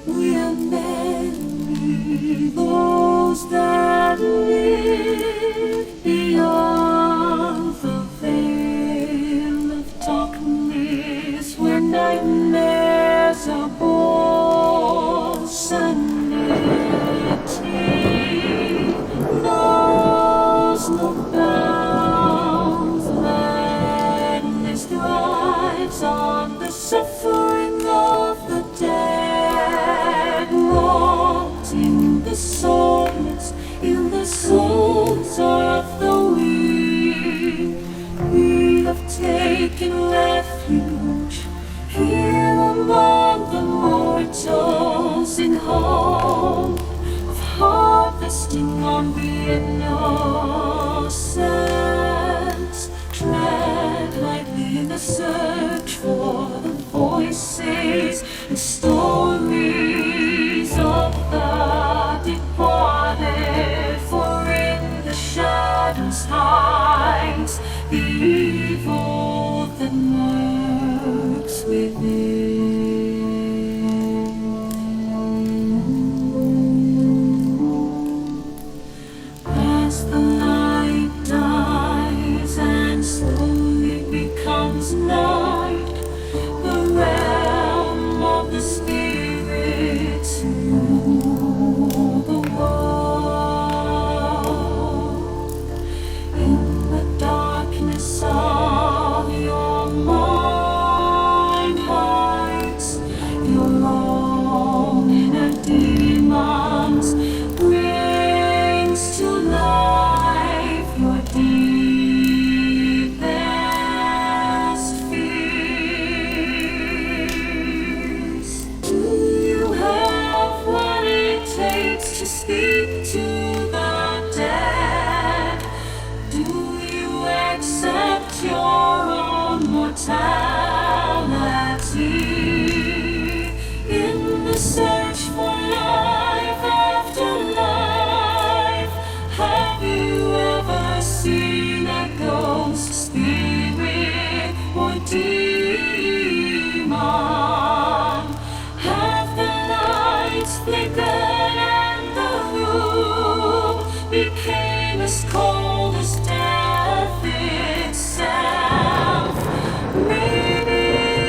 We are many, those that live beyond the veil of darkness, where nightmares are born. Sanity knows no bounds. Madness thrives on the suffering of the dead, wrought in the souls, in the souls of the weak. We have taken refuge here among the mortals, in hope of harvesting on the innocent. Tread lightly the search for the voices and stories of the departed, for in the shadows hides the evil that lurks within. As the light dies and slowly becomes night, the realm of the spirits rule the world. In the darkness of your mind hides your own inner demons, brings to life your deepest fears. Do you have what it takes to speak to the dead? Do you accept your own mortality? In the search for life after life, have you ever seen a ghost, spirit, or demon? Have the lights flickered and the room became as cold as death itself? Maybe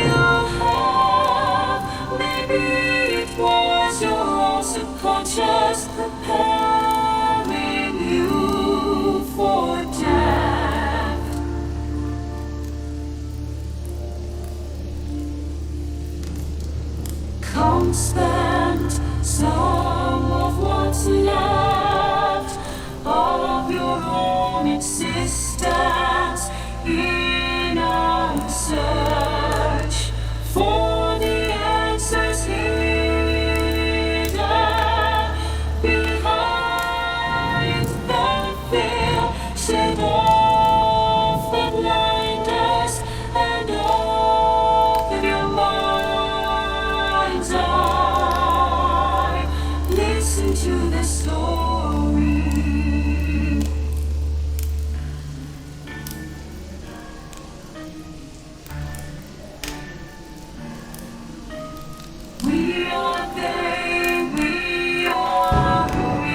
you have, maybe it was your own subconscious preparing you for death. Come spend some of what's left of your own existence in our search for the answers hidden behind the veil. Shed off the blinders and open your mind's eye. Listen to the story. We are they, we are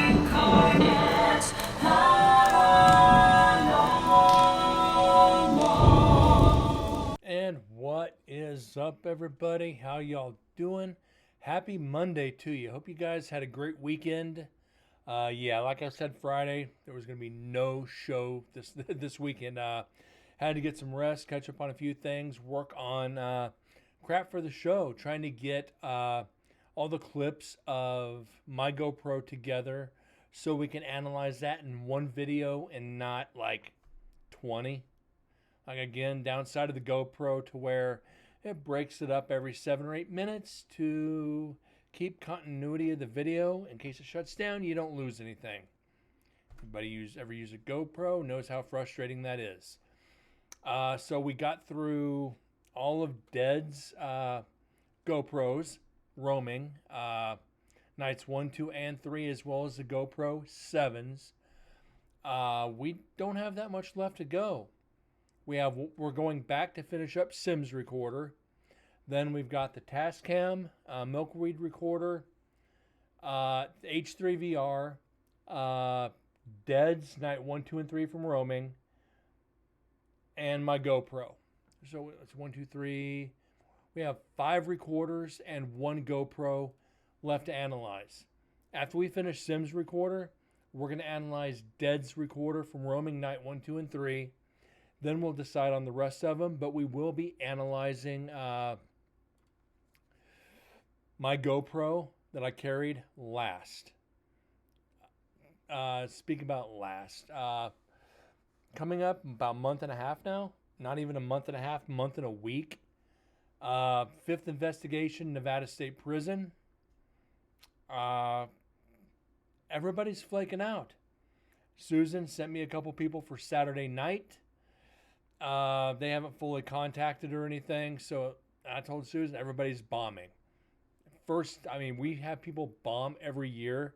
incarnate, paranormal. And what is up, everybody? How y'all doing? Happy Monday to you. Hope you guys had a great weekend. Yeah, like I said, Friday there was gonna be no show this weekend. Had to get some rest, catch up on a few things, work on crap for the show, trying to get all the clips of my GoPro together so we can analyze that in one video and not like 20. Like, again, downside of the GoPro to where it breaks it up every 7 or 8 minutes to keep continuity of the video. In case it shuts down, you don't lose anything. Anybody ever use a GoPro knows how frustrating that is. So we got through all of Dead's GoPros roaming, nights 1, 2, and 3, as well as the GoPro 7s. We don't have that much left to go. We're going back to finish up Sims Recorder. Then we've got the Tascam milkweed recorder, H3VR, uh, Dead's Night 1, 2, and 3 from roaming, and my GoPro. So it's 1, 2, 3. We have 5 recorders and 1 GoPro left to analyze. After we finish Sim's recorder, we're going to analyze Dead's recorder from roaming Night 1, 2, and 3. Then we'll decide on the rest of them, but we will be analyzing my GoPro that I carried last. Speak about last. Coming up about a month and a half now. Not even a month and a half, month and a week. 5th investigation, Nevada State Prison. Everybody's flaking out. Susan sent me a couple people for Saturday night. They haven't fully contacted her or anything, so I told Susan everybody's bombing. First, I mean, we have people bomb every year,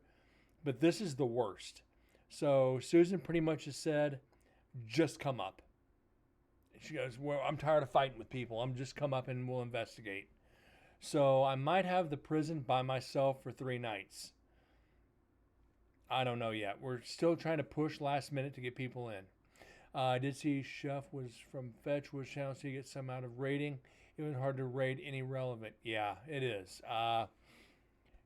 but this is the worst. So Susan pretty much has said, just come up. She goes, well, I'm tired of fighting with people. I'm just come up and we'll investigate. So I might have the prison by myself for 3 nights. I don't know yet. We're still trying to push last minute to get people in. I did see Chef was from Fetch, was channel, so you get some out of rating. It was hard to rate any relevant. Yeah, it is.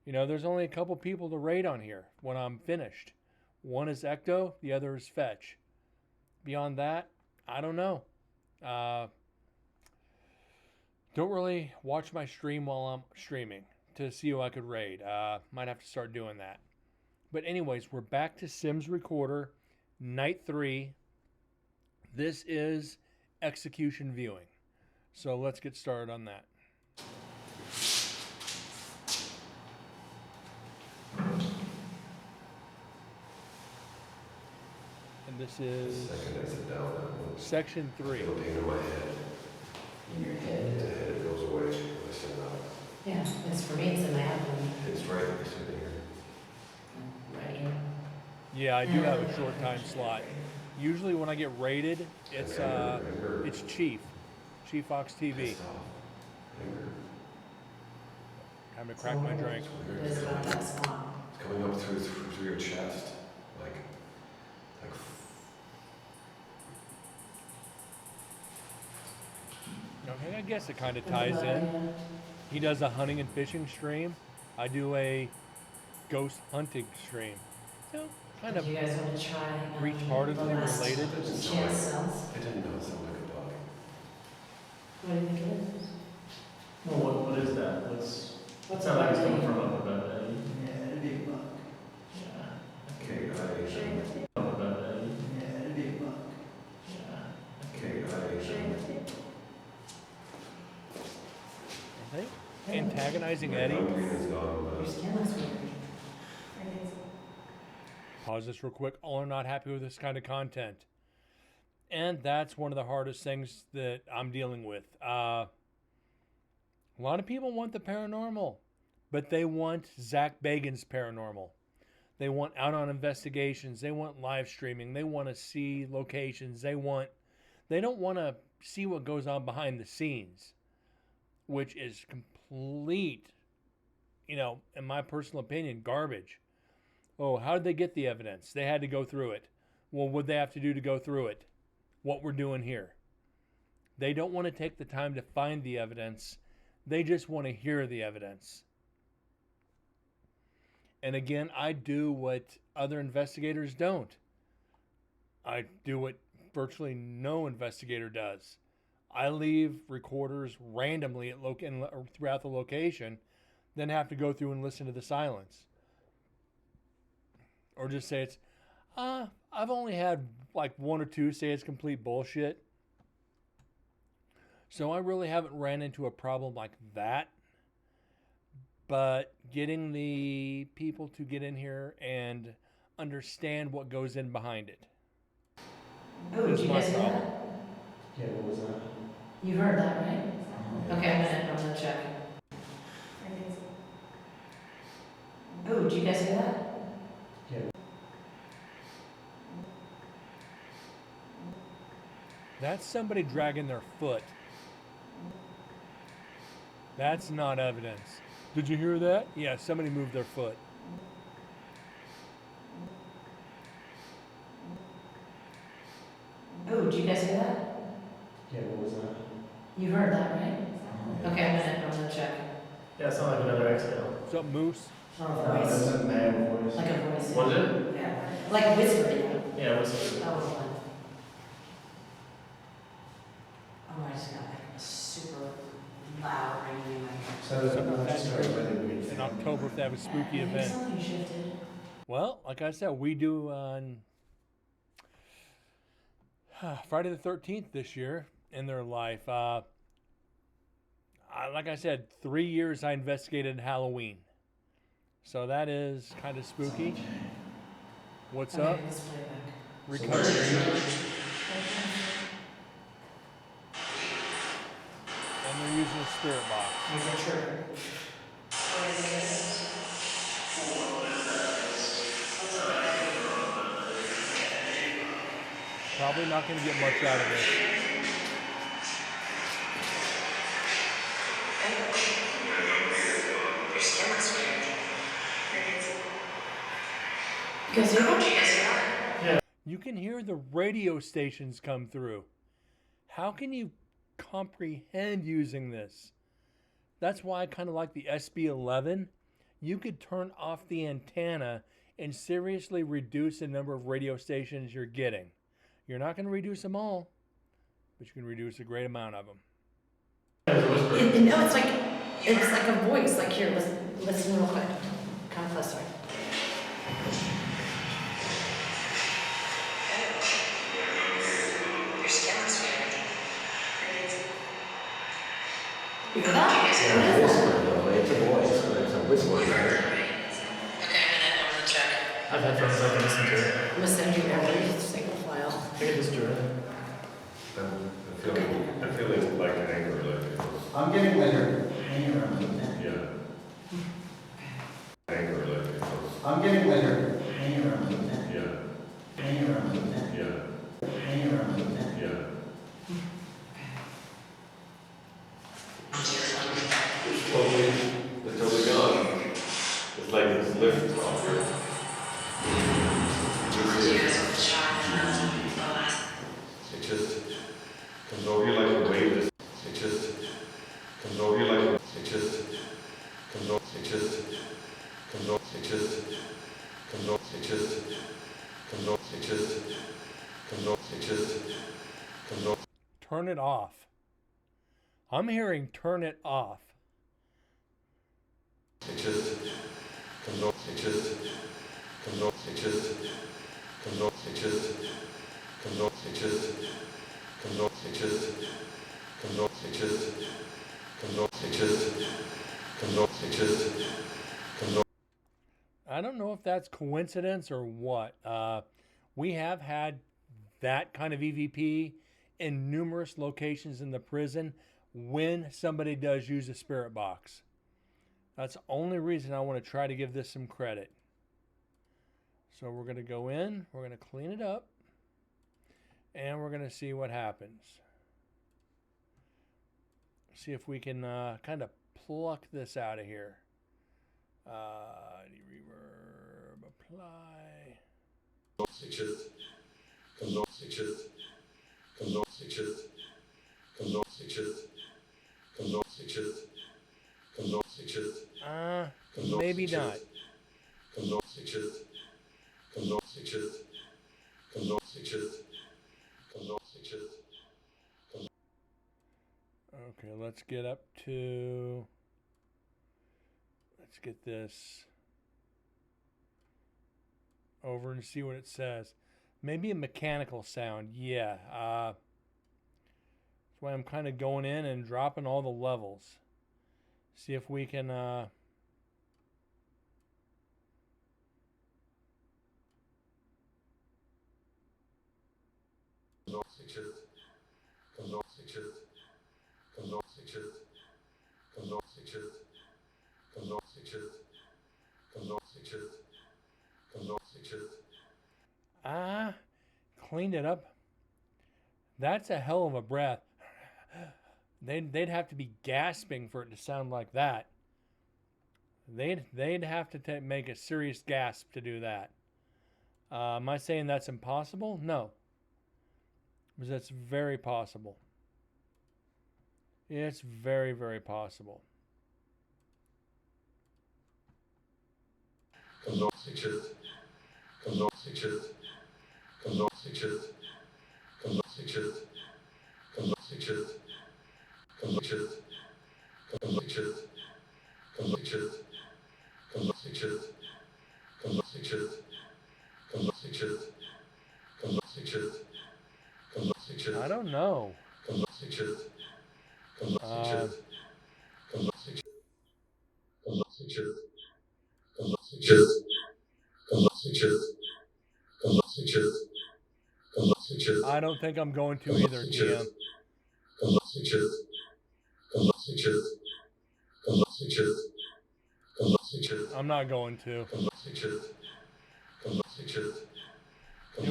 There's only a couple people to rate on here when I'm finished. One is Ecto, the other is Fetch. Beyond that, I don't know. Don't really watch my stream while I'm streaming to see who I could raid. Might have to start doing that. But anyways, we're back to Sims Recorder, Night 3. This is execution viewing. So let's get started on that. And this is section 3. It'll be in my head. In your The head? head goes away. Listen up. Yeah, it's for me, it's in my abdomen. It's right sitting here. Right here. Yeah, I do have a short time slot. Usually when I get raided, it's Chief Fox TV. Pissed off. Anger. Time to crack my drink. It is about that spot. It's coming up through your chest. Like Okay, I guess it kind of ties in. He does a hunting and fishing stream. I do a ghost hunting stream. So kind of Do you guys want to try retardedly related. chance cells? I didn't know it sounded like a bug. What do you think it is? Well, what is that? What's sound like it's coming from up above that? Yeah, it'd be a buck. Yeah. Kate, I Up above that? Yeah, it'd be a buck. Yeah. Kate, Are they antagonizing Eddie? Green is gone, Your but skin looks weird. Pause this real quick. All are not happy with this kind of content. And that's one of the hardest things that I'm dealing with. A lot of people want the paranormal, but they want Zach Bagans' paranormal. They want out on investigations. They want live streaming. They want to see locations. They don't want to see what goes on behind the scenes, which is complete, in my personal opinion, garbage. Oh, how did they get the evidence? They had to go through it. Well, what they have to do to go through it? What we're doing here. They don't want to take the time to find the evidence. They just want to hear the evidence. And again, I do what other investigators don't. I do what virtually no investigator does. I leave recorders randomly at throughout the location, then have to go through and listen to the silence. Or just say it's, I've only had like 1 or 2 say it's complete bullshit. So I really haven't ran into a problem like that. But getting the people to get in here and understand what goes in behind it. Oh, did you my guys hear problem. that? Yeah, what was that? You heard that, right? Okay, I'm gonna check. Oh, did you guys hear that? That's somebody dragging their foot. That's not evidence. Did you hear that? Yeah, somebody moved their foot. Oh, did you guys hear that? Yeah, what was that? You heard that, right? Okay, I'm gonna check. Yeah, it sounded like another exhale. What's up, Moose? Or a No, voice. that's a male voice. Like a voice. Was it? Yeah. Like whispering. Yeah, it was. Oh, one. Oh, I just got like a super loud ringing in my ear. So in October, if they have a spooky I think event. something shifted. Well, like I said, we do on Friday the 13th this year in their life. Like I said, 3 years I investigated Halloween. So that is kind of spooky. What's Okay, up? let's play it back. Recovery. And they're using a spirit box. Here's a trigger. Probably not going to get much out of this. You guys hear that? You can hear the radio stations come through. How can you comprehend using this? That's why I kind of like the SB11. You could turn off the antenna and seriously reduce the number of radio stations you're getting. You're not going to reduce them all, but you can reduce a great amount of them. No, it's like a voice. Like here, listen real quick. Come closer. You hear that? Yeah, whisper though. It's a voice, but it's a whisper. Okay, I'm gonna check. I've had friends that can listen to it. I'm gonna send you every single file. I can just do it. I'm feeling like an anger, like, I'm getting later. Hang around. yeah. Anger, like, I'm getting later. Hang around. yeah, Hang around. yeah, Hang around. yeah. It's totally gone. It's like it's lifted off here. It just comes over you like a wave. It just comes over you like it just comes over. It just comes over. It just comes over. It just comes over. It just comes over. It just comes over. Turn it off. I'm hearing turn it off. It just comes over. It just comes over. It just comes over. It just comes over. It just comes over. It just comes over. It just comes over. It just comes over. It just comes over. I don't know if that's coincidence or what. We have had that kind of EVP in numerous locations in the prison when somebody does use a spirit box. That's the only reason I want to try to give this some credit. So we're going to go in, we're going to clean it up, and we're going to see what happens. See if we can kind of pluck this out of here. Reverb, apply. It just comes over. It just comes over. It just comes over. It just comes over. It just comes over. It just comes over. Maybe It not. just comes over. It just comes over. It just comes over. It just comes over. It just comes over. Okay, let's get up to. Let's get this over and see what it says. Maybe a mechanical sound. Yeah. That's why I'm kind of going in and dropping all the levels. See if we can. It just comes over. It just comes over. It just comes over. It just comes over. It just comes over. It just comes over. It just. Cleaned it up. That's a hell of a breath. they'd have to be gasping for it to sound like that. They'd have to make a serious gasp to do that. Am I saying that's impossible? No, because that's very possible. It's very, very possible. I don't know. I don't think I'm going to either, TM. I'm not going to. It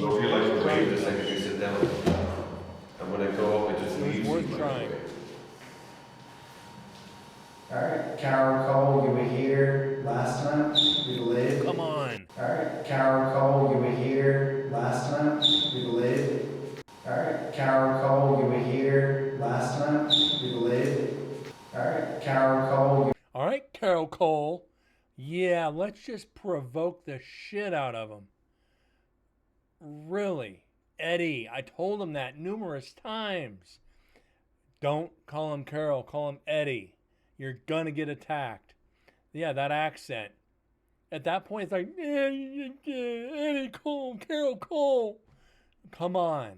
was like a wave the second you sit down. And when I go up, it just leaves you. It was worth trying. Alright, Carol Cole, you were here last time, we believe. Come on. Alright, Carol Cole, you were here last time, we believe. Alright, Carol Cole, you were here last time, we believe. Alright, Carol Cole. All right, Carol Cole. Yeah, let's just provoke the shit out of him. Really? Eddie, I told him that numerous times. Don't call him Carol, call him Eddie. You're gonna get attacked. Yeah, that accent. At that point, it's like, Eddie Cole, Carol Cole. Come on.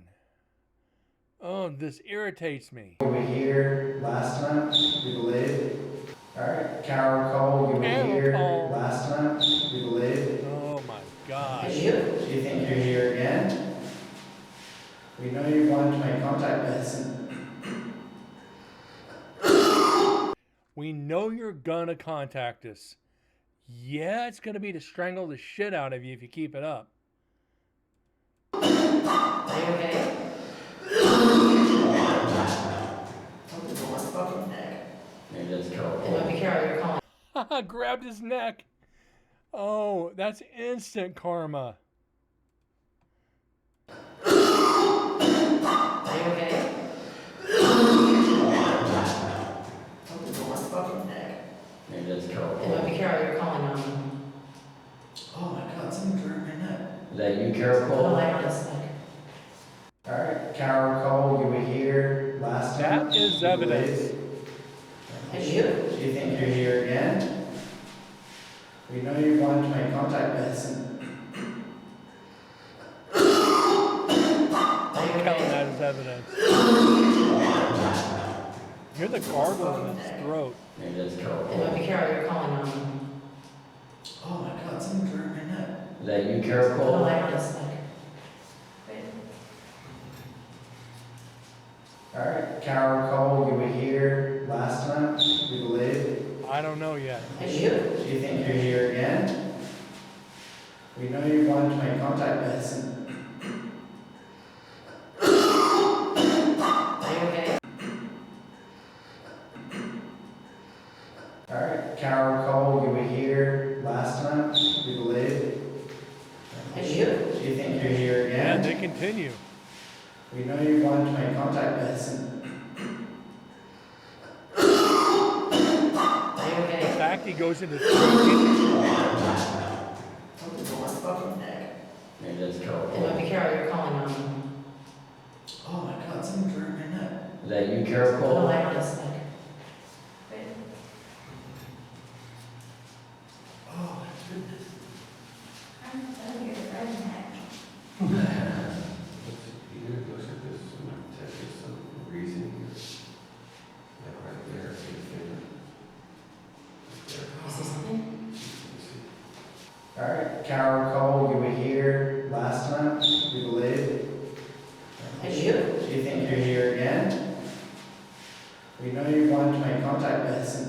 Oh, this irritates me. You were here last time, we believe. Alright, Carol Cole, you were here last time, we believe. Oh my gosh. Do you think you're here again? We know you wanted to make contact with us. We know you're gonna contact us. Yeah, it's gonna be to strangle the shit out of you if you keep it up. Are you okay? Maybe that's Carol It might be Carol you're calling. Grabbed his neck. Oh, that's instant karma. Are you okay? Maybe that's Carol It might be Carol you're calling on. Oh my god, someone drew my neck. Is that you, Carol Oh, Cole? I don't know. Alright, Carol Cole, you were here last time. That is evidence. Are you? Do you think you're here again? We know you wanted to make contact with us. I'm counting that as evidence. You're the gargle in his throat. Maybe that's Carol It might Cole. be Carol you're calling on. Oh my god, someone drew my neck. Is that you, Carol Oh, Cole? I don't know. Alright, Carol Cole, you were here last time, we believe. I don't know yet. Are you? Do you think you're here again? We know you wanted to make contact with us. Are you okay? Alright, Carol Cole, you were here last time, we believe. Are you? Do you think you're here Yeah, again? they continue. We know you wanted to make contact with us. Are you okay? The fact he goes into choking. Maybe that's Carol It might Cole. be Carol you're calling on. Oh my god, someone drew my neck. Is that you, Carol Oh, Cole? I don't know. Oh my goodness. You see something? Alright, Carol Cole, you were here last time, we believe. Are you? Do you think you're here again? We know you wanted to make contact with us.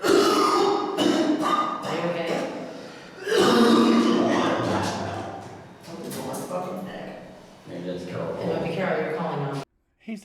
Are you okay? Maybe that's Carol It might Cole. be Carol you're calling on. He's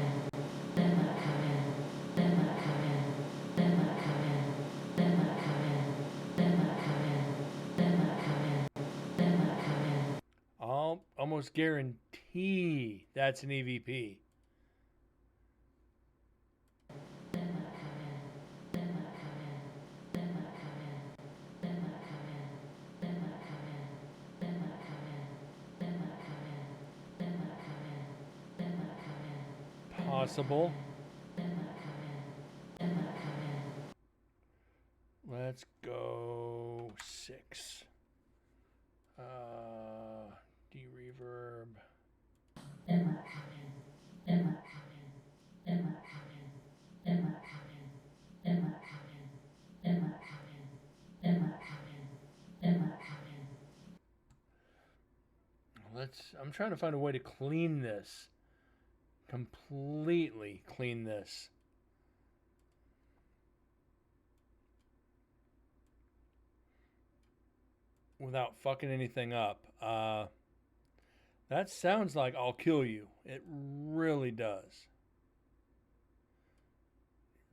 I'll almost guarantee that's an EVP. Possible. Let's go 6. D-reverb. I'm trying to find a way to clean this. Completely clean this. Without fucking anything up. That sounds like I'll kill you. It really does.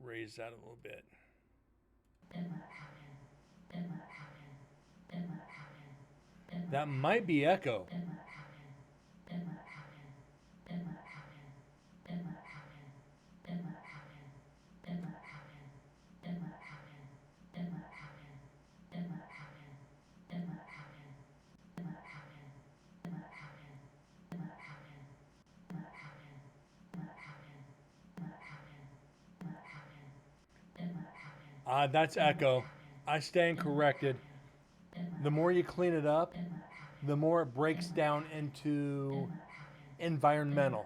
Raise that a little bit. That might be echo. That's echo. I stand corrected. The more you clean it up, the more it breaks down into environmental.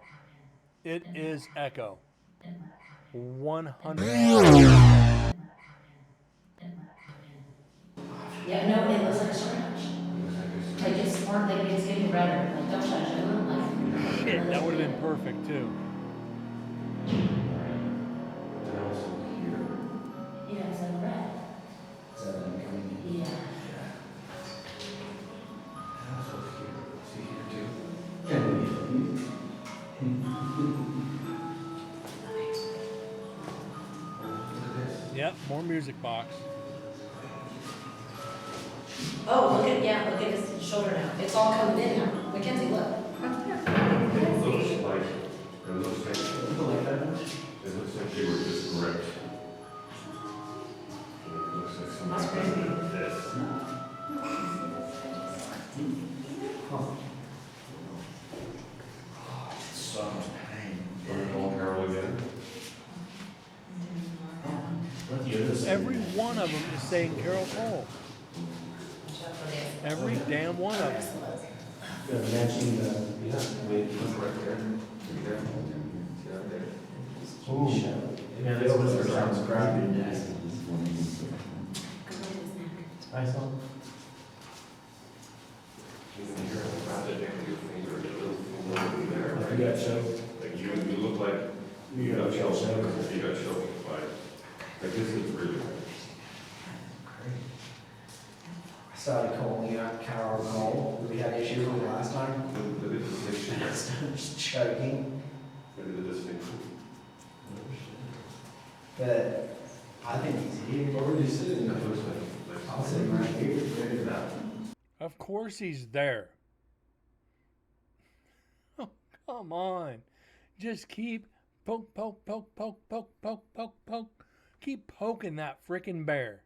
It is echo. 100. Yeah, no, it looks like a storage. Like it's more, like it's getting redder, like don't touch it, like. Shit, that would have been perfect too. And also here. Yeah, it's like red. Is that them coming in? Yeah. And also here. See here too? Look at this. Yep, more music box. Oh, look at his shoulder now. It's all coming in now. Mackenzie, look. It looks like they were just correct. It looks like That's somebody crazy. did this. So much pain. Wanna call Carol again? What year is this? Every one of them is saying Carol Cole. Every damn one of them. Matching the. Yeah, wait, look right there. Be careful. See right there? Yeah, this was the sounds grabbing. I saw. You can hear it around it, your finger, your little finger over there. Like you got choked. Like you look like you got choked. You got choked by, like this is really bad. I started calling out Carol Cole, we had issues with last time. Look at the distinction. Just choking, Look at the distinction. but I think he's here. Where were you sitting? That looks like. I'm sitting right here. Look at that. Of course he's there. Oh, come on. Just keep poke, poke, poke, poke, poke, poke, poke, poke. Keep poking that freaking bear.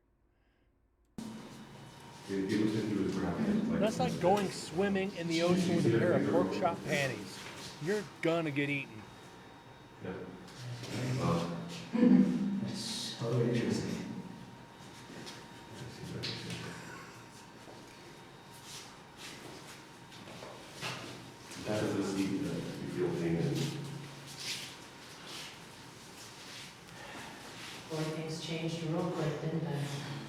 It looks like he was grabbing it. That's like going swimming in the ocean with a pair of pork chop panties. You're gonna get eaten. Yeah. It's so interesting. That is the seat that you feel pain in. Boy, things changed real quick, didn't they?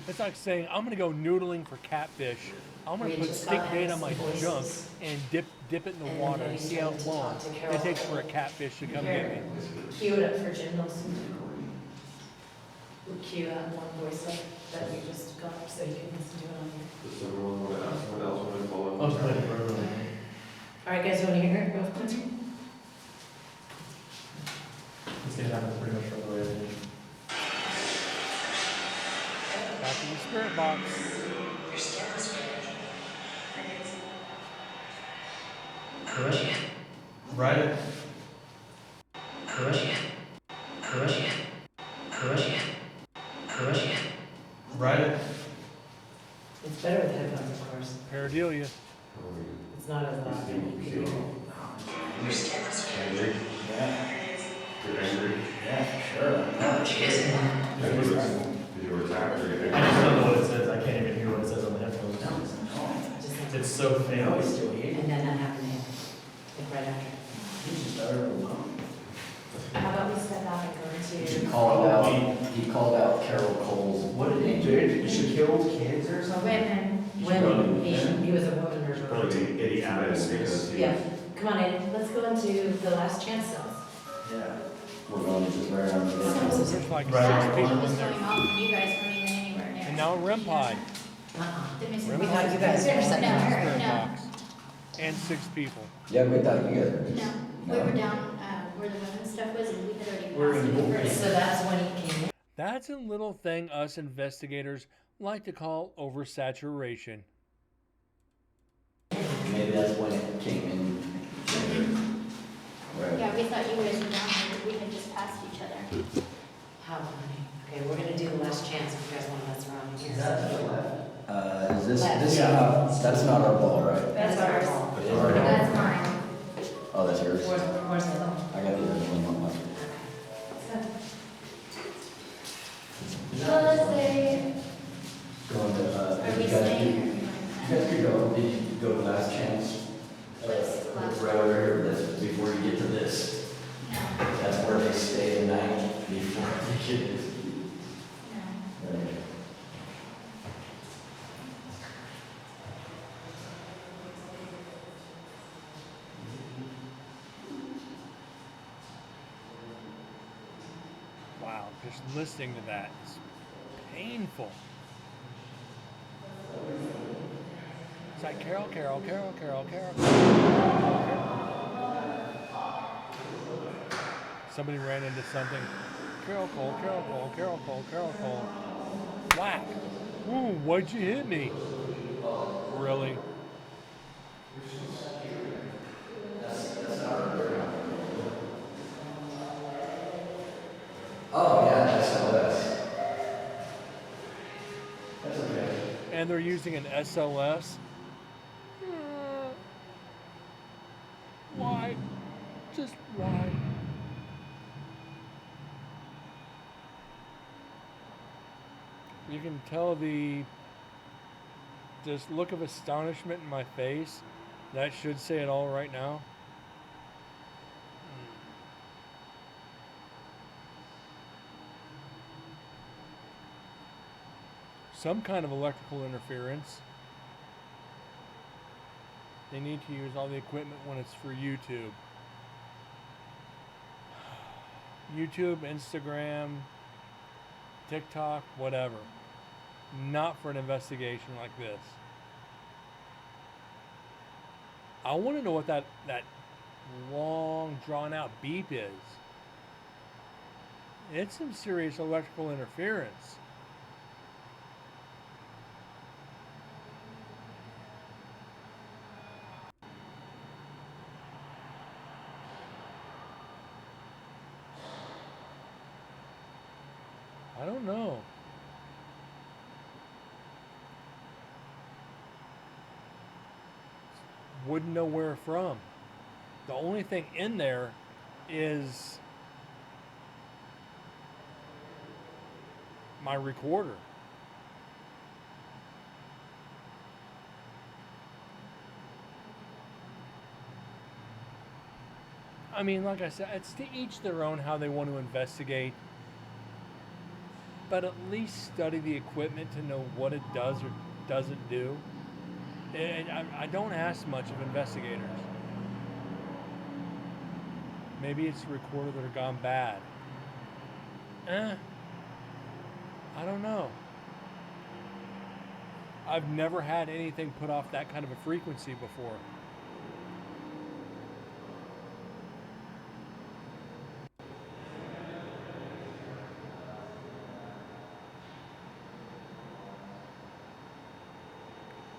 It's like saying, I'm gonna go noodling for catfish. I'm gonna We put just stick got bait on my voices. junk and dip it in the And water then and he see how started to long talk to it Carol. takes for a catfish to come get me. Cue it up for Jim Nelson. We'll cue out one voice up that we just got so you can listen to it on here. Does someone want to ask someone else want to call I was it? playing for everyone. All right, guys, you want to hear it? Go ahead. It's gonna happen pretty much right away. Back to the spirit box. Correct? Right? Correct? Correct? Correct? Correct? Right? It's better with headphones, of course. Paradelia. It's not as loud. Angry? Yeah, You're angry? yeah, sure. Did you attack or anything? I just don't know what it says. I can't even hear what it says on the headphones. Just like- It's so faint. No, he's still here. And then that happened like right after. He's just overwhelmed. How about we step out and go He to, called out Carol Cole's. What did he do? Did she kill kids or something? women? Women, he was a woman or Probably the idiot because he. Yeah, come on in, let's go into the last chance cells. Yeah. We're going to just right around the. There's like Right. 6 That people one was in there. going off and you guys weren't even anywhere near. And now a REM pod. Did we say- REM We pod thought is you guys in were the sitting down spirit there. No. box. And 6 people. Yeah, we thought you guys were. No, we were down, where the women's stuff was and we had already We're passed in it the- over. So that's when he came in. That's a little thing us investigators like to call oversaturation. Maybe that's when it came in. Right. Yeah, we thought you guys were down there, but we had just passed each other. How funny. Okay, we're gonna do the last chance if you guys wanna mess around here. Is that the left? Is this Left. is not, that's not our ball, right? That's ours. It is our ball. That's mine. Oh, that's yours? Where's the other one? I got the other one on my. Let's say, Are we You guys staying? could- You guys could go, did you go to Last Chance? What's the last Right over here, this, before you get to this. No, That's where they stay the night before they get this. no. Wow, just listening to that is painful. It's like Carol, Carol, Carol, Carol, Carol, Carol, Carol. Somebody ran into something. Carol Cole, Carol Cole, Carol Cole, Carol Cole. Whack. Ooh, why'd you hit me? Really? Oh, yeah, SLS. That's okay. And they're using an SLS. Why? Just why? You can tell the just look of astonishment in my face. That should say it all right now. Some kind of electrical interference. They need to use all the equipment when it's for YouTube. YouTube, Instagram, TikTok, whatever. Not for an investigation like this. I want to know what that long, drawn-out beep is. It's some serious electrical interference. I don't know. Wouldn't know where from. The only thing in there is my recorder. I mean, like I said, it's to each their own how they want to investigate. But at least study the equipment to know what it does or doesn't do. And I don't ask much of investigators. Maybe it's the recorder that have gone bad. I don't know. I've never had anything put off that kind of a frequency before.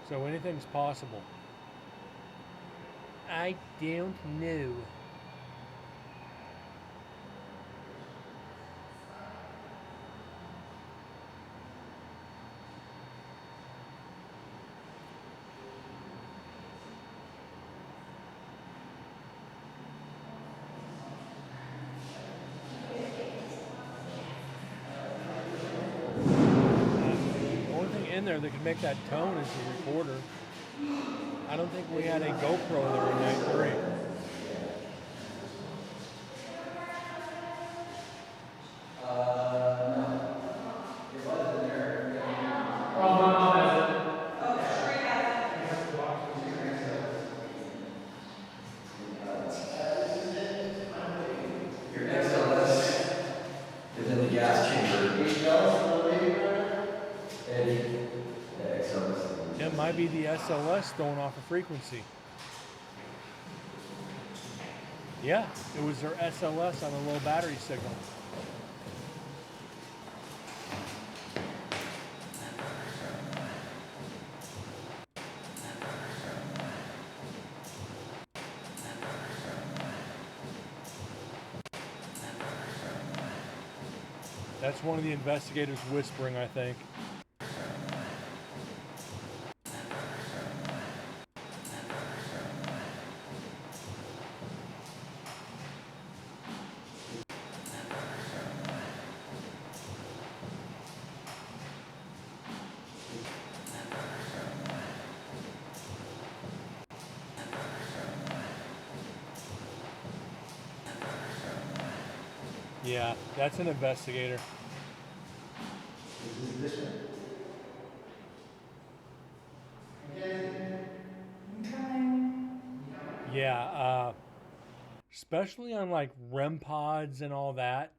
So anything's possible. I don't know. The only thing in there that could make that tone is the recorder. I don't think we had a GoPro there in night 3. Your XLS is in the gas chamber. Eddie, the XLS. It might be the SLS throwing off a frequency. Yeah, it was their SLS on a low battery signal. That's one of the investigators whispering, I think. Yeah, that's an investigator. This is this one. Yeah, especially on like REM pods and all that.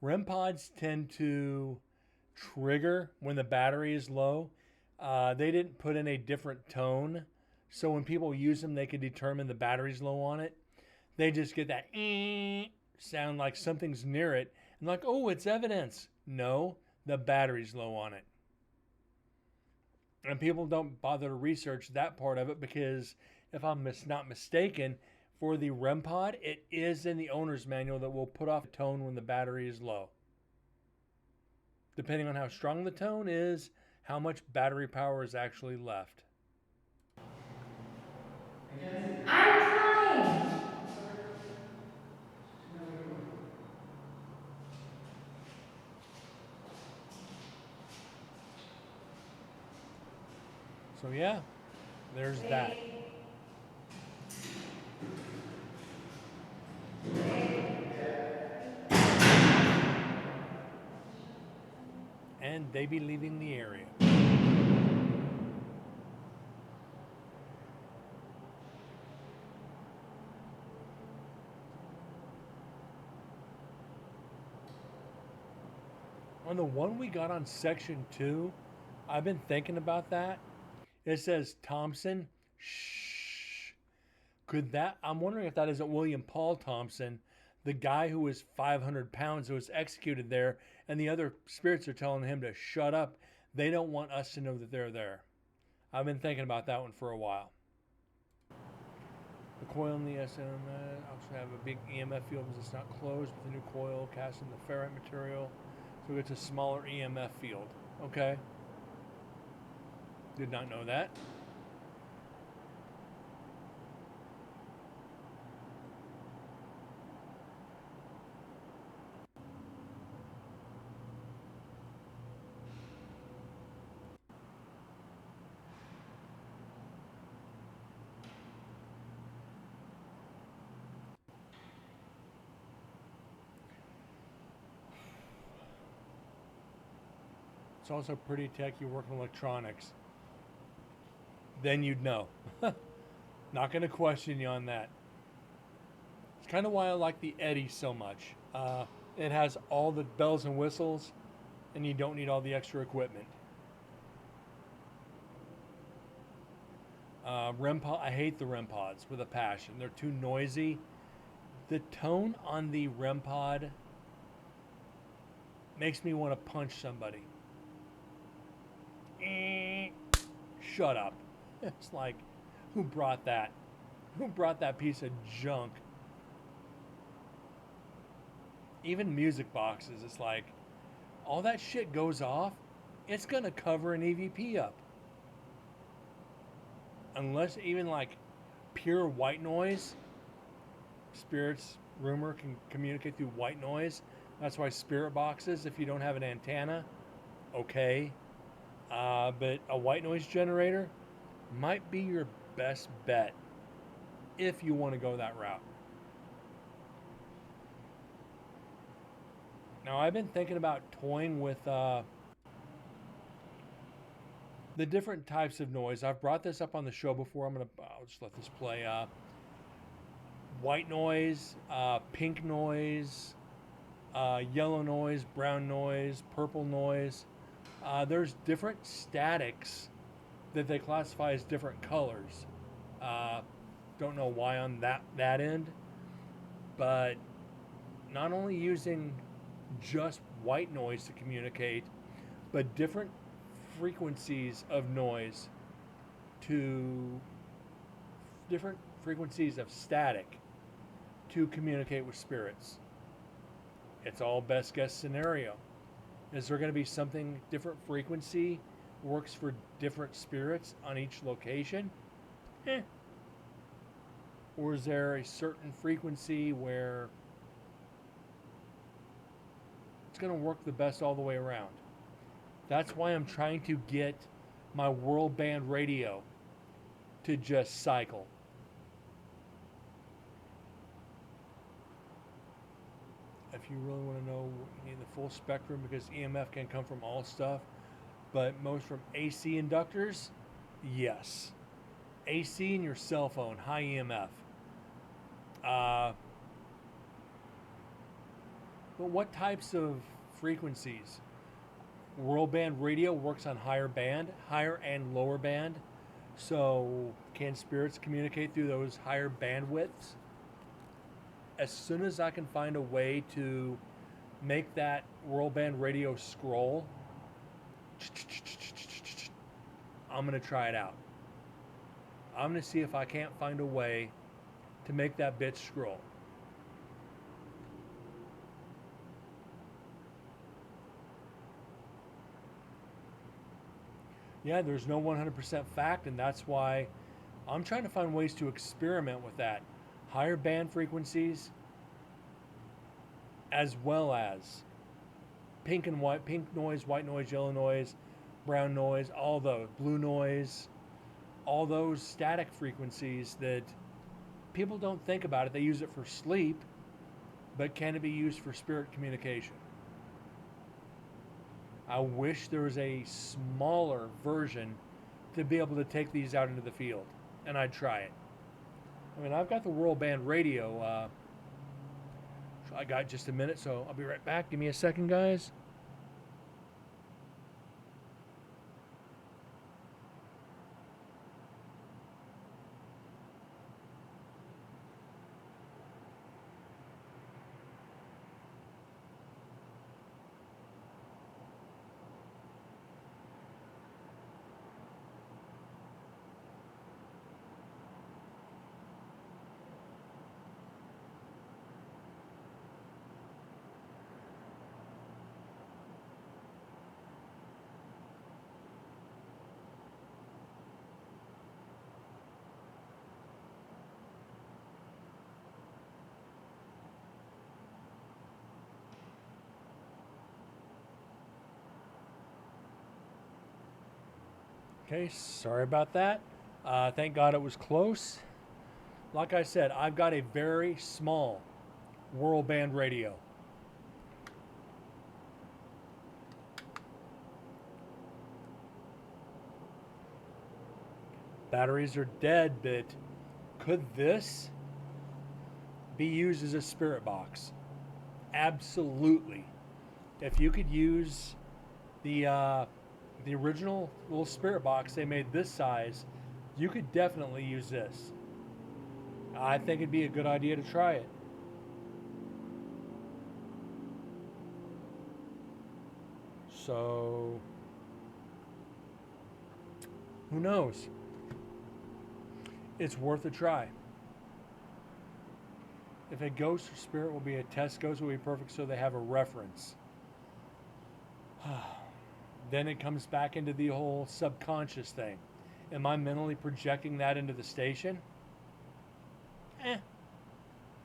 REM pods tend to trigger when the battery is low. They didn't put in a different tone, so when people use them, they can determine the battery's low on it. They just get that sound like something's near it, and like, oh, it's evidence. No, the battery's low on it. And people don't bother to research that part of it because, if I'm not mistaken, for the REM pod, it is in the owner's manual that will put off a tone when the battery is low. Depending on how strong the tone is, how much battery power is actually left. I'm coming! So yeah, there's that. And they be leaving the area. On the one we got on section 2, I've been thinking about that. It says Thompson. Shh. Could that? I'm wondering if that isn't William Paul Thompson, the guy who was 500 pounds who was executed there, and the other spirits are telling him to shut up. They don't want us to know that they're there. I've been thinking about that one for a while. The coil in the SM also have a big EMF field because it's not closed with the new coil cast in the ferrite material. So it's a smaller EMF field. Okay. Did not know that. It's also pretty tech. You work in electronics. Then you'd know. Not going to question you on that. It's kind of why I like the Eddy so much. It has all the bells and whistles, and you don't need all the extra equipment. I hate the REM pods with a passion. They're too noisy. The tone on the REM pod makes me want to punch somebody. Shut up. It's like, who brought that? Who brought that piece of junk? Even music boxes, it's like, all that shit goes off, it's gonna cover an EVP up. Unless even like pure white noise, spirits, rumor can communicate through white noise. That's why spirit boxes, if you don't have an antenna, okay. But a white noise generator might be your best bet if you want to go that route. Now, I've been thinking about toying with the different types of noise. I've brought this up on the show before. I'll just let this play. White noise, pink noise, yellow noise, brown noise, purple noise. There's different statics that they classify as different colors. Don't know why on that end, but not only using just white noise to communicate, but different frequencies of noise to different frequencies of static to communicate with spirits. It's all best guess scenario. Is there going to be something different frequency works for different spirits on each location? Or is there a certain frequency where it's going to work the best all the way around? That's why I'm trying to get my world band radio to just cycle. If you really want to know, you need the full spectrum because EMF can come from all stuff, but most from AC inductors, yes. AC in your cell phone, high EMF. But what types of frequencies? World band radio works on higher and lower band. So can spirits communicate through those higher bandwidths? As soon as I can find a way to make that world band radio scroll, I'm going to try it out. I'm going to see if I can't find a way to make that bit scroll. Yeah, there's no 100% fact, and that's why I'm trying to find ways to experiment with that. Higher band frequencies, as well as pink and white, pink noise, white noise, yellow noise, brown noise, all those, blue noise, all those static frequencies that people don't think about it. They use it for sleep, but can it be used for spirit communication? I wish there was a smaller version to be able to take these out into the field, and I'd try it. I mean, I've got the World Band radio. I got just a minute, so I'll be right back. Give me a second, guys. Okay, sorry about that. Thank God it was close. Like I said, I've got a very small World Band radio. Batteries are dead, but could this be used as a spirit box? Absolutely. If you could use the original little spirit box they made this size, you could definitely use this. I think it'd be a good idea to try it. So, who knows? It's worth a try. If a ghost or spirit will be a test ghost, will be perfect so they have a reference. Then it comes back into the whole subconscious thing. Am I mentally projecting that into the station?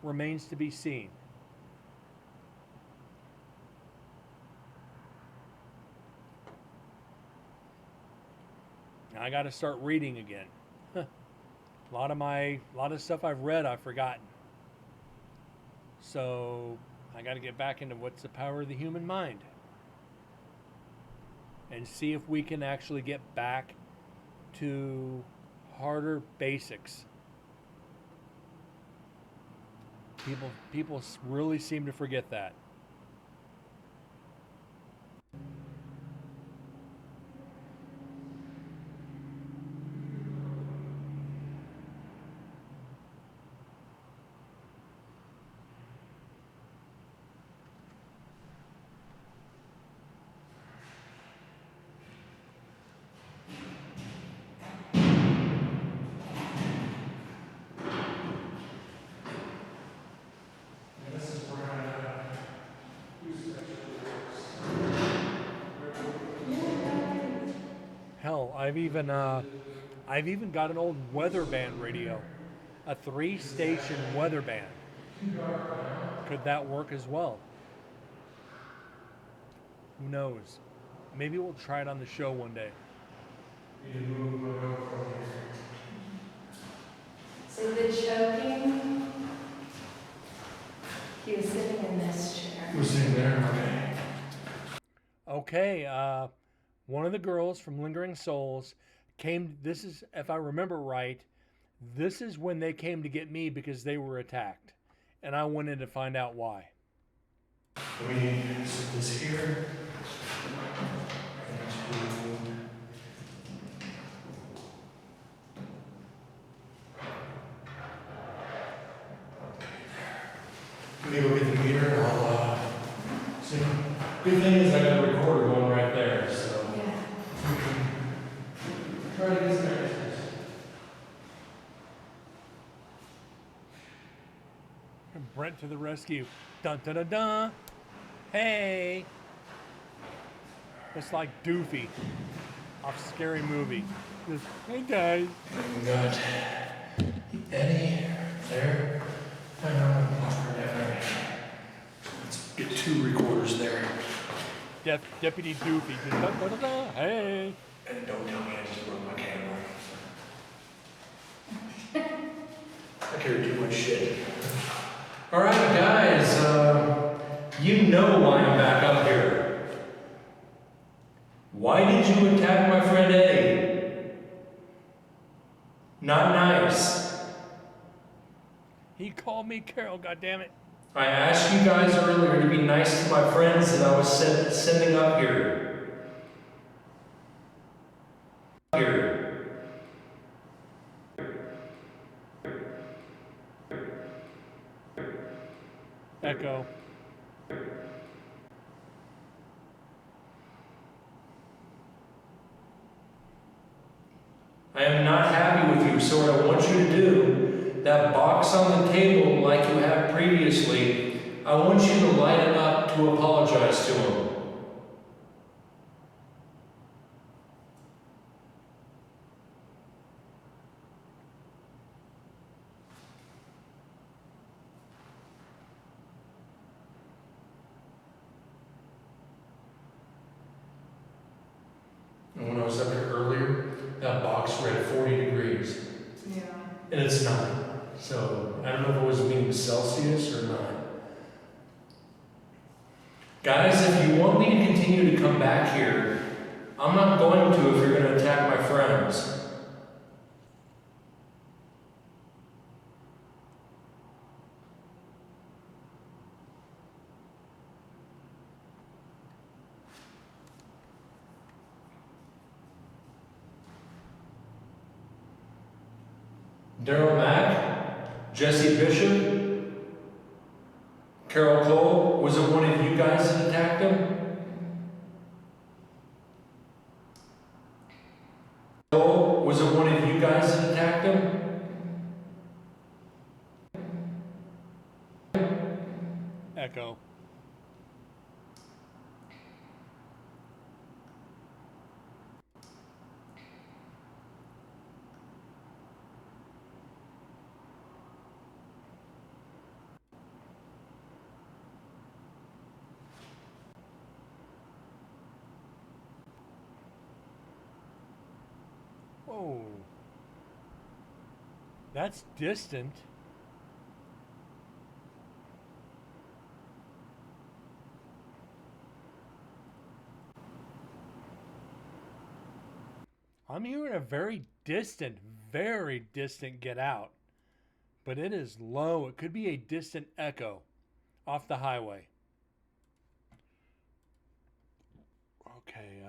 Remains to be seen. Now I got to start reading again. A lot of stuff I've read, I've forgotten. So I got to get back into what's the power of the human mind, and see if we can actually get back to harder basics. People really seem to forget that. Hell, I've even got an old weather band radio, a 3-station weather band. Could that work as well? Who knows? Maybe we'll try it on the show one day. So the choking, he was sitting in this chair. We're sitting there. Okay. One of the girls from Lingering Souls came. This is, if I remember right, this is when they came to get me because they were attacked, and I wanted to find out why. Let me set this here. Let me go get the meter and I'll see. Good thing is I got a recorder going right there, so. Yeah. Try to get some answers. Brent to the rescue. Dun dun dun dun. Hey. It's like Doofy off Scary Movie. Just, hey guys. We got Eddie there. I know. Let's get 2 recorders there. Deputy Doofy. Just, dun, dun, dun, dun. Hey. And don't tell me I just broke my camera. I carry too much shit. All right, guys. You know why I'm back up here. Why did you attack my friend Eddie? Not nice. He called me Carol, goddammit. I asked you guys earlier to be nice to my friends that I was sending up here. Echo. I am not happy with you, so what I want you to do, that box on the table like you have previously, I want you to light it up to apologize to him. And when I was up here earlier, that box read 40 degrees. Yeah. And it's not. So I don't know if it was meaning Celsius or not. Guys, if you want me to continue to come back here, I'm not going to if you're going to attack my friends. Daryl Mack, Jesse Bishop, Carol Cole, was it one of you guys that attacked him? Cole, was it one of you guys that attacked him? Echo. Whoa. That's distant. I'm hearing a very distant get out. But it is low. It could be a distant echo off the highway. Okay,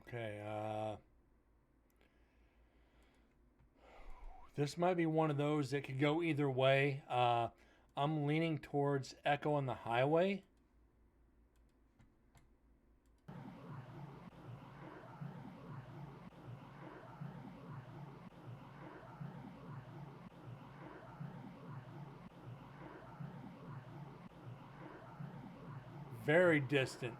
okay, this might be one of those that could go either way. I'm leaning towards Echo on the Highway. Very distant.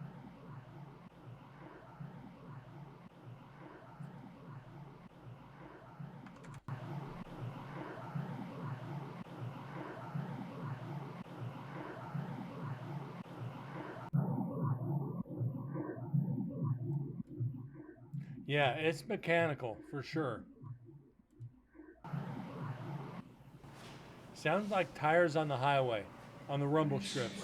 Yeah, it's mechanical for sure. Sounds like tires on the highway, on the rumble strips.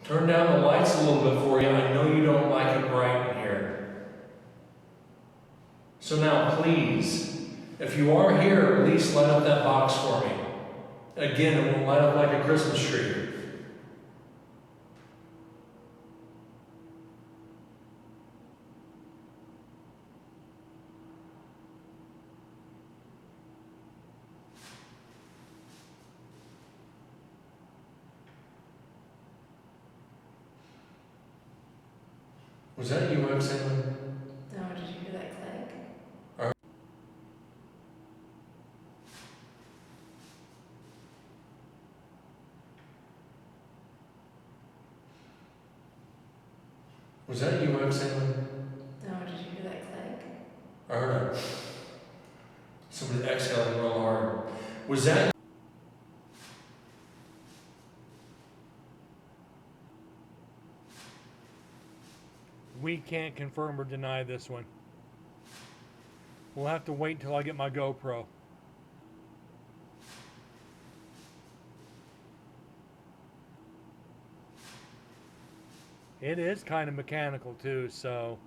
Turn down the lights a little bit for you. I know you don't like it bright in here. So now, please, if you are here, at least light up that box for me. Again, it won't light up like a Christmas tree. Was that you exhaling? No, did you hear that click? Was that you exhaling? No, did you hear that click? I heard it. Somebody exhaling real hard. Was that? We can't confirm or deny this one. We'll have to wait until I get my GoPro. It is kind of mechanical too, so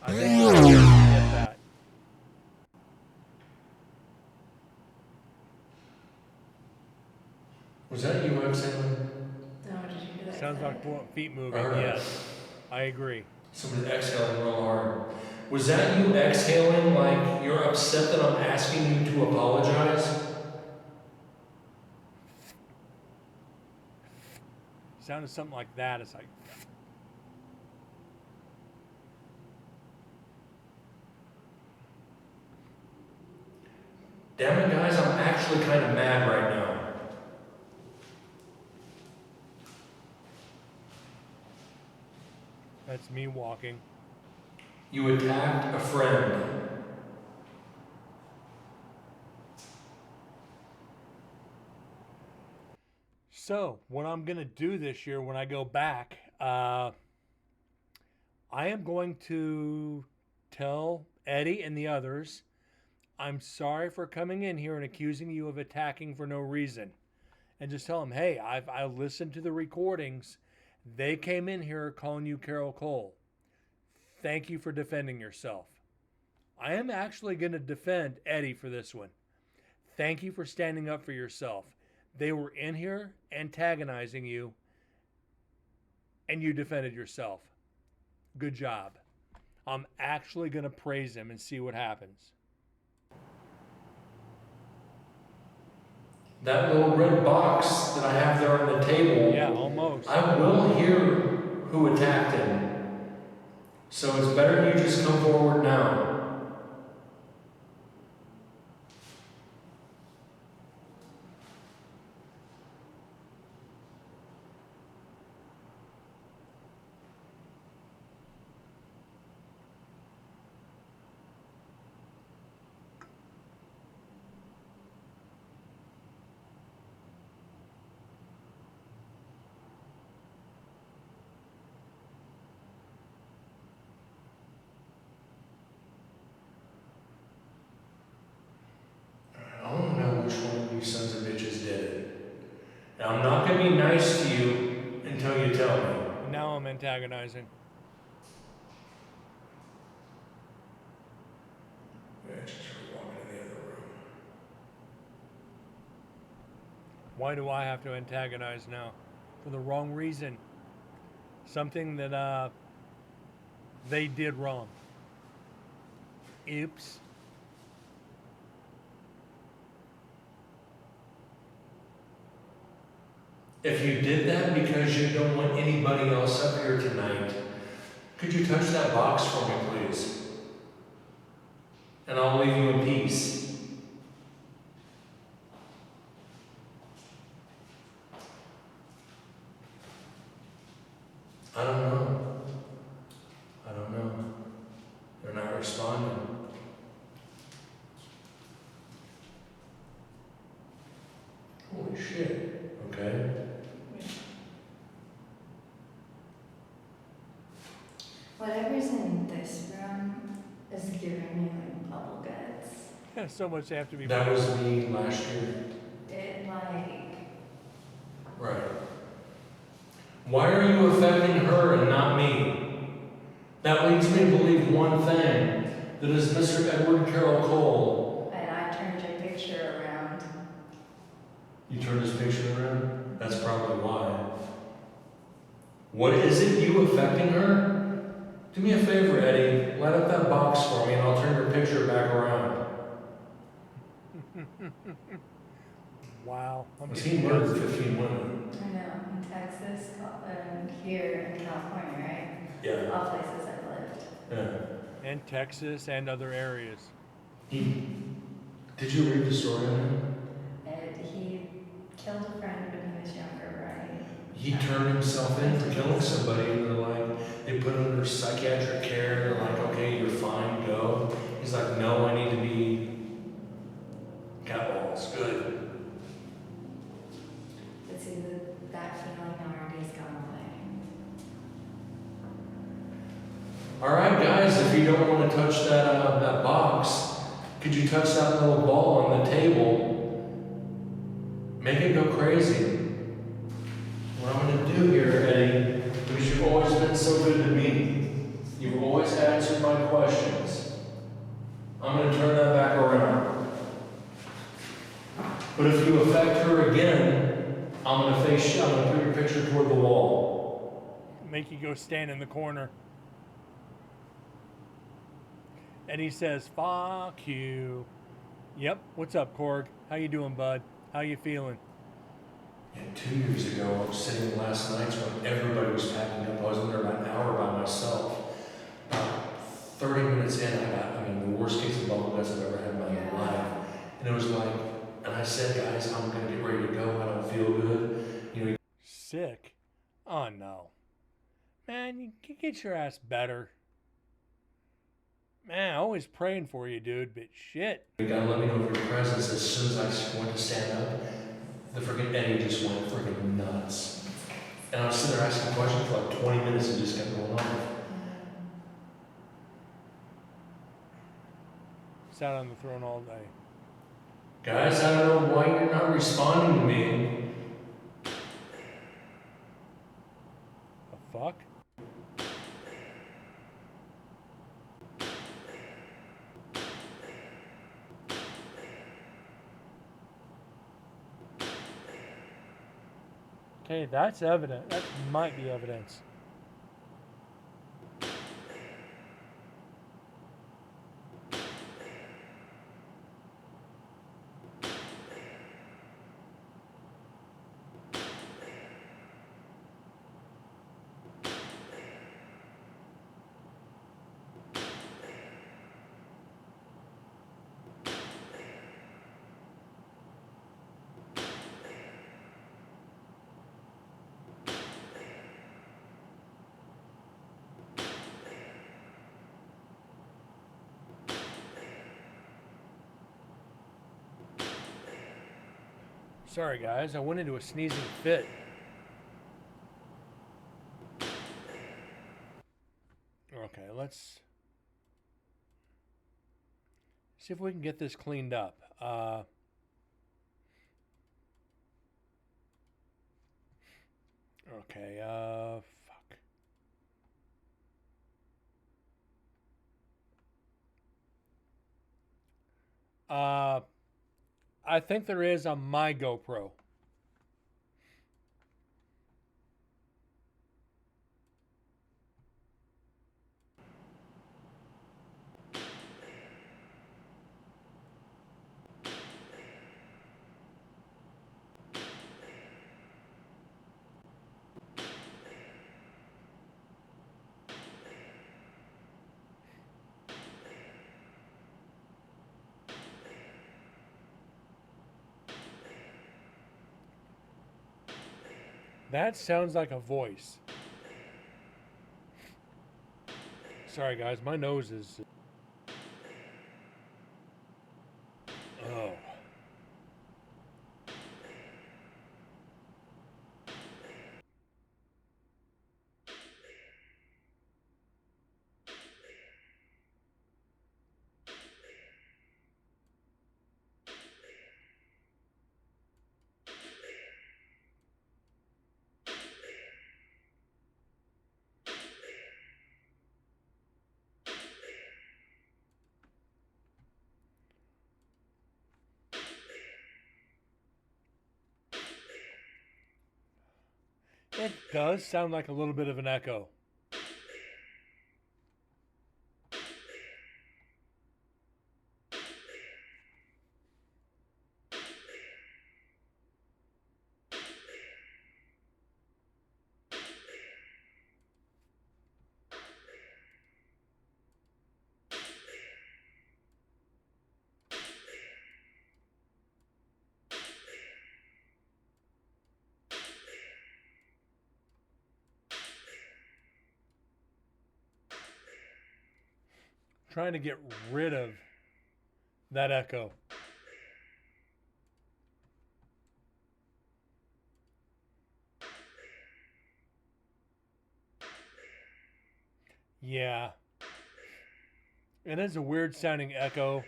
I think we'll get that. Was that you exhaling? No, did you hear that Sounds click? like feet moving. I heard it. Yes, I agree. Somebody exhaling real hard. Was that you exhaling like you're upset that I'm asking you to apologize? Sounded something like that. It's like, Damn it, guys, I'm actually kind of mad right now. that's me walking. You attacked a friend. So, what I'm going to do this year when I go back, I am going to tell Eddie and the others, I'm sorry for coming in here and accusing you of attacking for no reason. And just tell them, hey, I listened to the recordings. They came in here calling you Carol Cole. Thank you for defending yourself. I am actually going to defend Eddie for this one. Thank you for standing up for yourself. They were in here antagonizing you, and you defended yourself. Good job. I'm actually going to praise him and see what happens. That little red box that I have there on the table, Yeah, almost. I will hear who attacked him. So it's better you just come forward now. I want to know which one of you sons of bitches did it. Now, I'm not going to be nice to you until you tell me. Now I'm antagonizing. Yeah, just walking in the other room. Why do I have to antagonize now? For the wrong reason. Something that they did wrong. Oops. If you did that because you don't want anybody else up here tonight, could you touch that box for me, please? And I'll leave you in peace. I don't know. I don't know. They're not responding. Holy shit. Okay. Whatever's in this room is giving me like bubble guts. So much they have to be. That was me last year. It like, Right. Why are you affecting her and not me? That leads me to believe one thing, that is Mr. Edward Carroll Cole. and I turned your picture around. You turned his picture around? That's probably why. What is it you affecting her? Do me a favor, Eddie. Light up that box for me and I'll turn your picture back around. Wow. Was he murdered 15 women? I know, in Texas, here in California, right? Yeah. All places I've lived. Yeah. And Texas and other areas. Did you read the story on him? And he killed a friend when he was younger, right? He turned himself in for killing somebody, and they're like, they put him under psychiatric care. They're like, okay, you're fine, go. He's like, no, I need to be catballs. Good. But see, that feeling already has gone away. All right, guys, if you don't want to touch that box, could you touch that little ball on the table? Make it go crazy. What I'm going to do here, Eddie, because you've always been so good to me, you've always answered my questions. I'm going to turn that back around. But if you affect her again, I'm going to put your picture toward the wall. Make you go stand in the corner. And he says, fuck you. Yep. What's up, Korg? How you doing, bud? How you feeling? And 2 years ago, I was sitting last night when everybody was packing up. I was in there about an hour by myself. About 30 minutes in, the worst case of bubble guts I've ever had in my life. And it was like, and I said, guys, I'm going to get ready to go. I don't feel good. You know, Sick? Oh, no. Man, you can get your ass better. Man, always praying for you, dude, but shit. you got to let me know of your presence. As soon as I went to stand up, the freaking Eddie just went freaking nuts. And I was sitting there asking questions for like 20 minutes and just kept going on. Sat on the throne all day. Guys, I don't know why you're not responding to me. The fuck? Okay, that's evident. That might be evidence. Sorry, guys. I went into a sneezing fit. Okay, let's see if we can get this cleaned up. Okay, fuck. I think there is on my GoPro. That sounds like a voice. Sorry, guys, my nose is. Oh. It does sound like a little bit of an echo. Trying to get rid of that echo. Yeah. It is a weird sounding echo,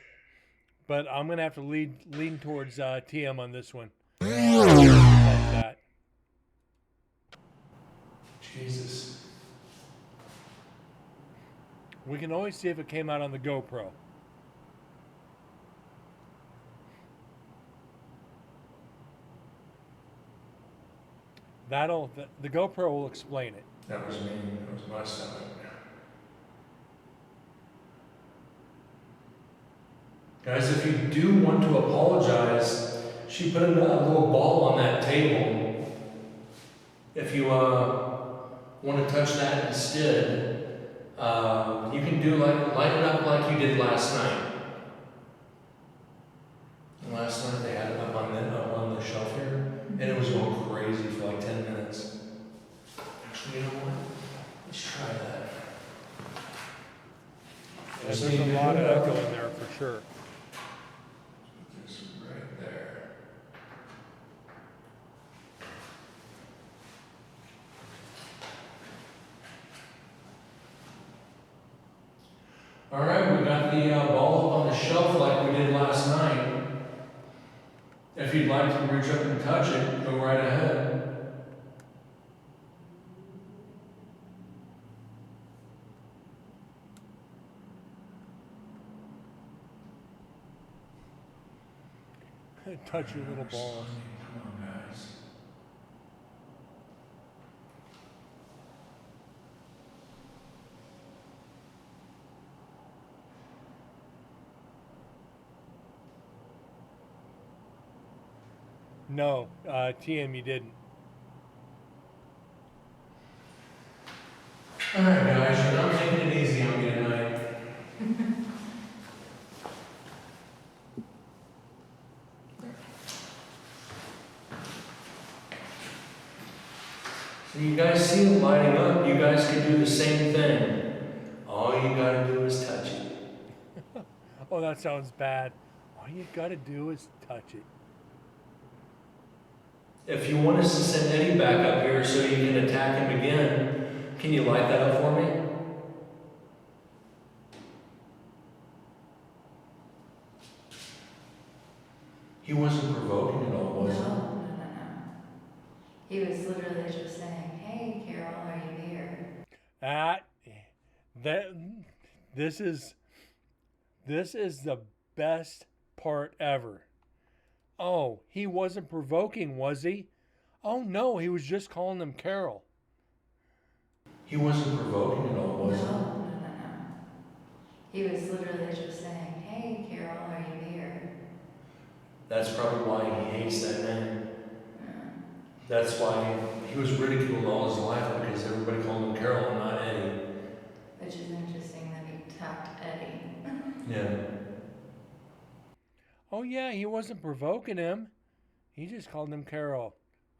but I'm going to have to lean towards TM on this one. Like that. Jesus. We can always see if it came out on the GoPro. The GoPro will explain it. That was me. That was my stomach. Guys, if you do want to apologize, she put a little ball on that table. If you want to touch that instead, you can do light it up like you did last night. Last night they had it up on the shelf here, and it was going crazy for like 10 minutes. Actually, you know what? Let's try that. There's a lot of echo in there for sure. This right there. All right, we got the ball up on the shelf like we did last night. If you'd like to reach up and touch it, go right ahead. Touch your little ball. Come on, guys. No, TM, you didn't. All right, guys, you're not taking it easy on me tonight. So you guys see it lighting up. You guys can do the same thing. All you gotta do is touch it. Oh, that sounds bad. All you gotta do is touch it. If you want us to send Eddie back up here so you can attack him again, can you light that up for me? He wasn't provoking at all, No, was he? no, no, no. He was literally just saying, "Hey, Carol, are you here?" This is the best part ever. Oh, he wasn't provoking, was he? Oh no, he was just calling them Carol. He wasn't provoking at all, No, was he? no, no, no. He was literally just saying, "Hey, Carol, are you here?" That's probably why he hates that name. Yeah. That's why he was ridiculed all his life because everybody called him Carol and not Eddie. Which is interesting that he tapped Eddie. Yeah. Oh yeah, he wasn't provoking him. He just called him Carol.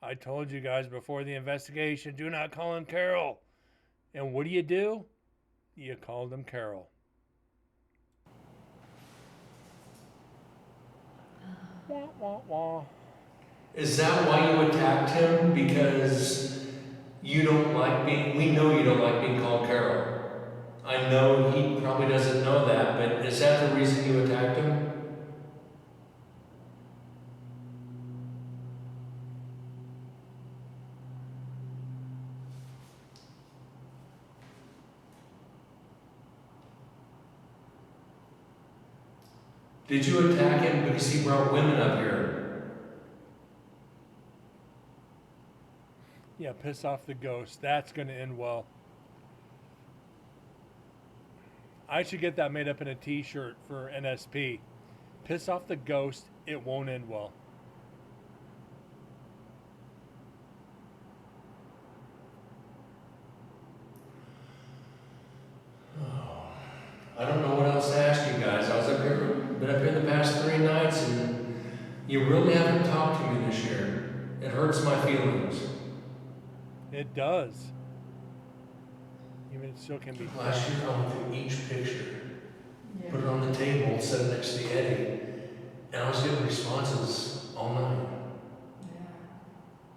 I told you guys before the investigation, do not call him Carol. And what do? You called him Carol. Wah, wah, wah. Is that why you attacked him? Because you don't like being, we know you don't like being called Carol. I know he probably doesn't know that, but is that the reason you attacked him? Did you attack him because he brought women up here? Yeah, piss off the ghost. That's going to end well. I should get that made up in a t-shirt for NSP. Piss off the ghost, it won't end well. I don't know what else to ask you guys. I was up here, been up here the past 3 nights, and you really haven't talked to me this year. It hurts my feelings. It does. Even it still can be. Last year I went through each picture, put it on the table, set it next to the Eddie, and I was getting responses all night.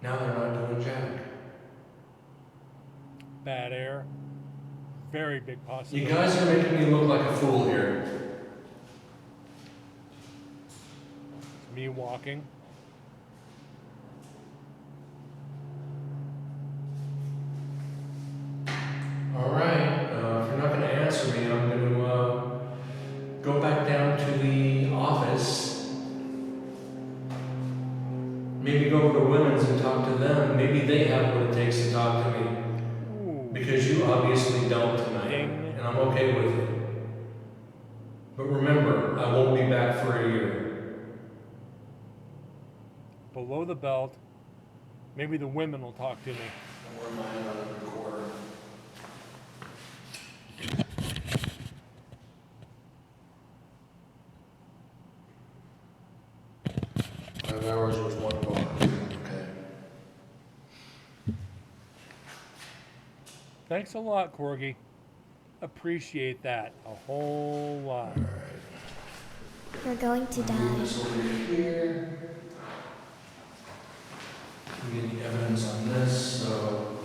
Now they're not doing jack. Bad air. Very big possibility. You guys are making me look like a fool here. Me walking. All right, if you're not going to answer me, I'm going to go back down to the office. Maybe go over to women's and talk to them. Maybe they have what it takes to talk to me. Ooh. Because you obviously don't tonight, Ding. and I'm okay with it. But remember, I won't be back for a year. Below the belt. Maybe the women will talk to me. Where am I on the recorder? 5 hours was 1 bar. Okay. Thanks a lot, Corgi. Appreciate that a whole lot. All right. You're going to Move die. this over here. We get the evidence on this, so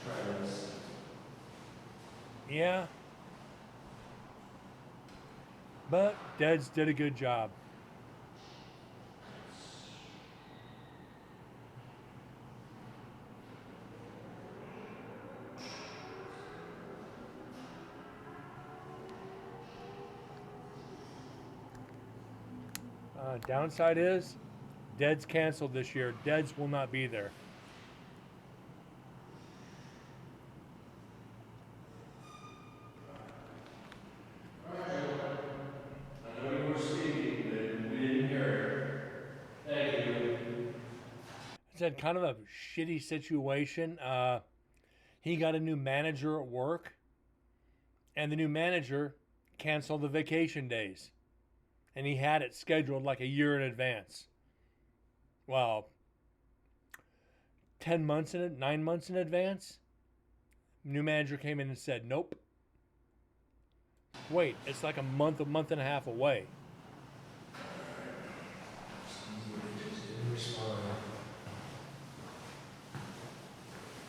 try this. Yeah. But Deds did a good job. Downside is, Dead's canceled this year. Dead's will not be there. I know you were speaking, but we didn't hear it. Thank you. It's had kind of a shitty situation. He got a new manager at work, and the new manager canceled the vacation days. And he had it scheduled like a year in advance. Well, 10 months in it, 9 months in advance. New manager came in and said, nope. Wait, it's like a month and a half away.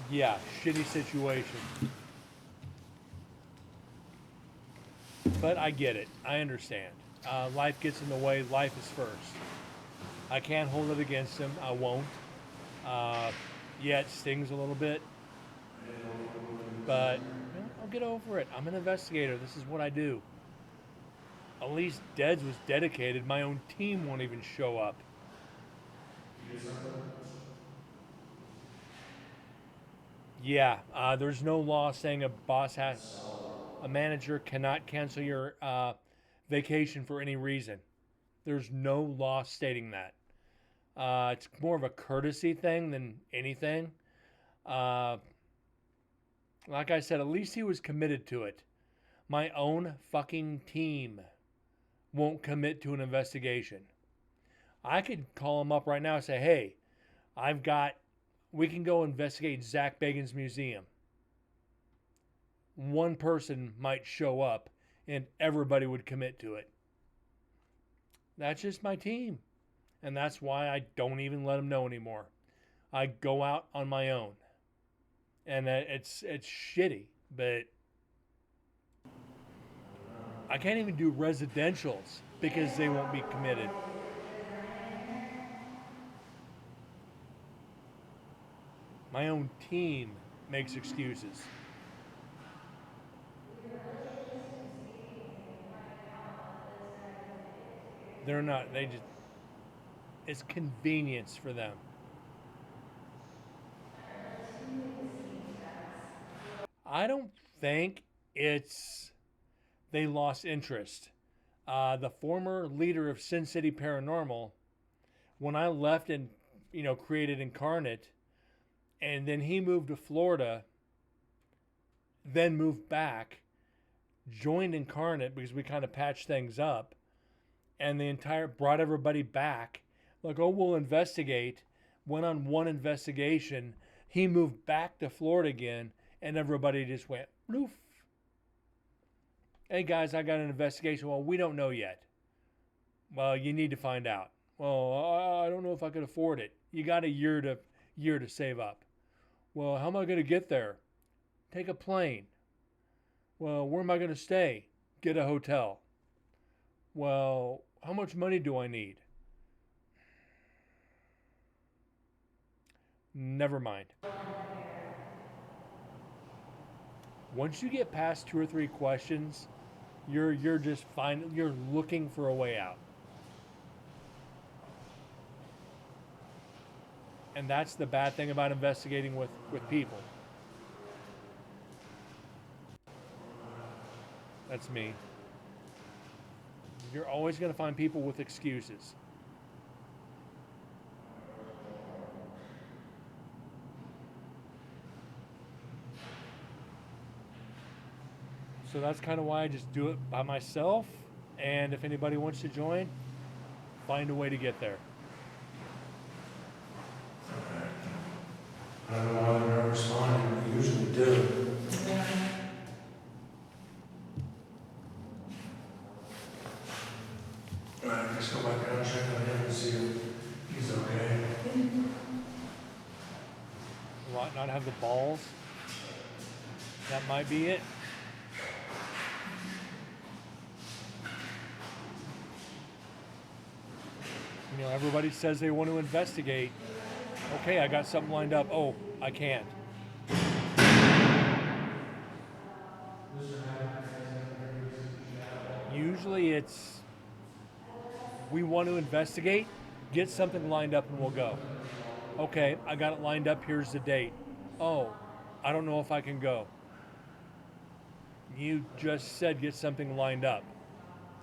Yeah, shitty situation. But I get it. I understand. Life gets in the way. Life is first. I can't hold it against him. I won't. Yeah, it stings a little bit. But I'll get over it. I'm an investigator. This is what I do. At least Deds was dedicated. My own team won't even show up. Yeah, there's no law saying a manager cannot cancel your vacation for any reason. There's no law stating that. It's more of a courtesy thing than anything. Like I said, at least he was committed to it. My own fucking team won't commit to an investigation. I could call them up right now and say, hey, we can go investigate Zach Bagans' museum. One person might show up and everybody would commit to it. That's just my team. And that's why I don't even let them know anymore. I go out on my own. And it's shitty, but I can't even do residentials because they won't be committed. My own team makes excuses. They're not, it's convenience for them. I don't think it's they lost interest. The former leader of Sin City Paranormal, when I left and created Incarnate, and then he moved to Florida, then moved back, joined Incarnate because we kind of patched things up, and brought everybody back. Like, oh, we'll investigate. Went on one investigation. He moved back to Florida again, and everybody just went bloof. Hey guys, I got an investigation. Well, we don't know yet. Well, you need to find out. Well, I don't know if I could afford it. You got a year to save up. Well, how am I going to get there? Take a plane. Well, where am I going to stay? Get a hotel. Well, how much money do I need? Never mind. Once you get past 2 or 3 questions, you're just fine. You're looking for a way out. And that's the bad thing about investigating with people. That's me. You're always going to find people with excuses. So that's kind of why I just do it by myself. And if anybody wants to join, find a way to get there. I don't know why they're not responding. They usually do. Alright, let's go back down and check on him and see if he's okay. Not have the balls. That might be it. Everybody says they want to investigate. Okay, I got something lined up. Oh, I can't. Usually it's, we want to investigate, get something lined up and we'll go. Okay, I got it lined up, here's the date. Oh, I don't know if I can go. You just said get something lined up.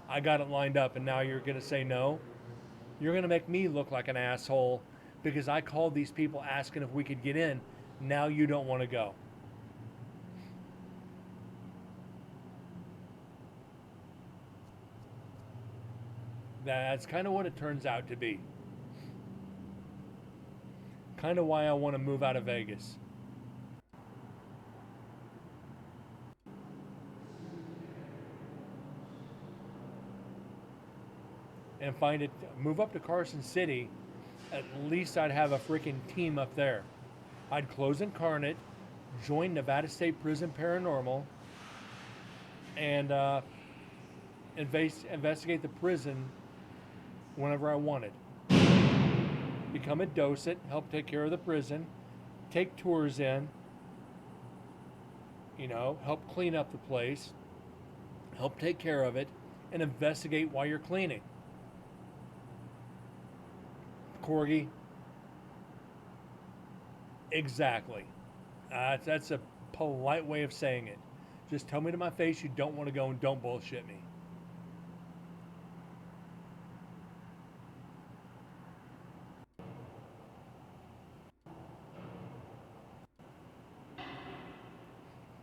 I got it lined up and now you're going to say no? You're going to make me look like an asshole because I called these people asking if we could get in. Now you don't want to go. That's kind of what it turns out to be. Kind of why I want to move out of Vegas. And move up to Carson City, at least I'd have a freaking team up there. I'd close Incarnate, join Nevada State Prison Paranormal, and investigate the prison whenever I wanted. Become a docent, help take care of the prison, take tours in, help clean up the place, help take care of it, and investigate while you're cleaning. Corgi. Exactly. That's a polite way of saying it. Just tell me to my face you don't want to go and don't bullshit me.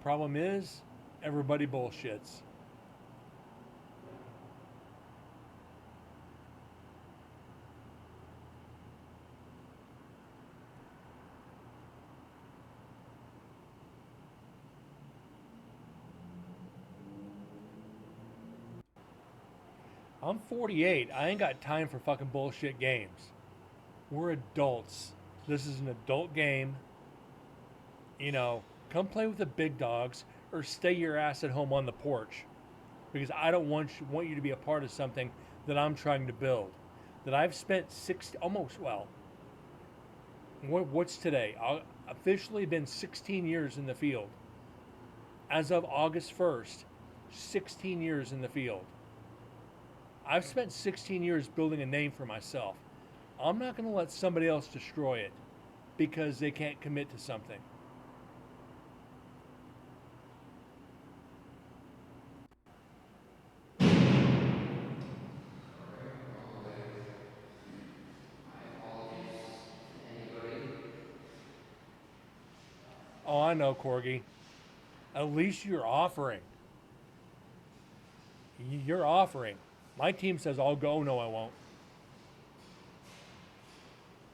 Problem is, everybody bullshits. I'm 48. I ain't got time for fucking bullshit games. We're adults. This is an adult game. You know, come play with the big dogs or stay your ass at home on the porch. Because I don't want you to be a part of something that I'm trying to build. That I've spent what's today? I've officially been 16 years in the field. As of August 1st, 16 years in the field. I've spent 16 years building a name for myself. I'm not going to let somebody else destroy it because they can't commit to something. Oh, I know, Corgi. At least you're offering. You're offering. My team says I'll go. No, I won't.